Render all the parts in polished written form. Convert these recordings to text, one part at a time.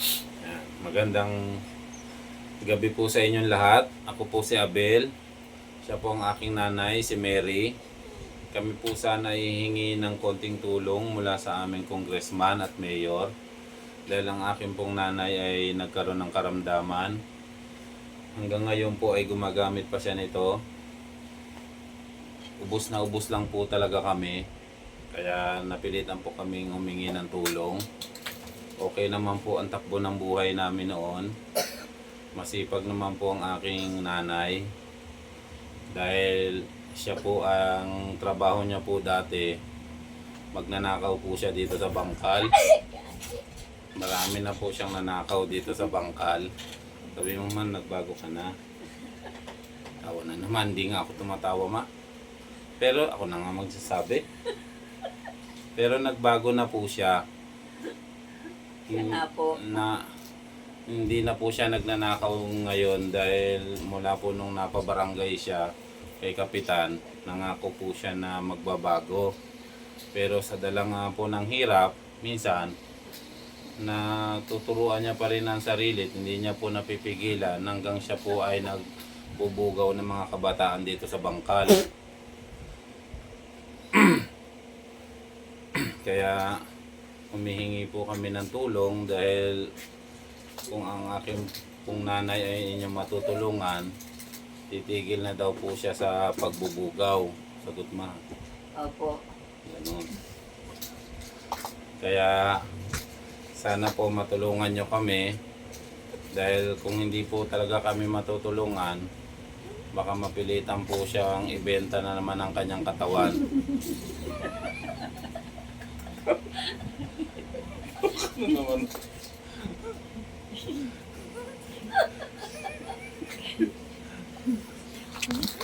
Yan. Magandang gabi po sa inyong lahat. Ako po si Abel. Siya po ang aking nanay, si Mary. Kami po sana hihingi ng konting tulong mula sa aming congressman at mayor. Dahil ang aking pong nanay ay nagkaroon ng karamdaman. Hanggang ngayon po ay gumagamit pa siya nito. Ubus na ubus lang po talaga kami. Kaya napilitan po kaming humingi ng tulong. Okay naman po ang takbo ng buhay namin noon. Masipag naman po ang aking nanay. Dahil siya po ang trabaho niya po dati. Magnanakaw po siya dito sa bangkal. Marami na po siyang nanakaw dito sa bangkal. Sabi mo man, nagbago ka na. Tawa na naman, hindi nga ako tumatawa ma. Pero ako na nga magsasabi. Pero nagbago na po siya. Siya po. Hindi na po siya nagnanakaw ngayon dahil mula po nung napabarangay siya kay Kapitan, nangako po siya na magbabago. Pero sa dala nga po ng hirap, minsan, na tuturuan niya pa rin ang sarili at hindi niya po napipigilan hanggang siya po ay nagbubugaw ng mga kabataan dito sa bangkal. Kaya humihingi po kami ng tulong dahil kung ang aking pong nanay ay inyong matutulungan, titigil na daw po siya sa pagbubugaw. Sagot ma. Opo. Ganun. Kaya sana po matulungan nyo kami dahil kung hindi po talaga kami matutulungan, baka mapilitan po siyang ibenta na naman ang kanyang katawan. Ano naman?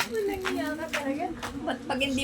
Walang iya ka talaga. Ba't pag hindi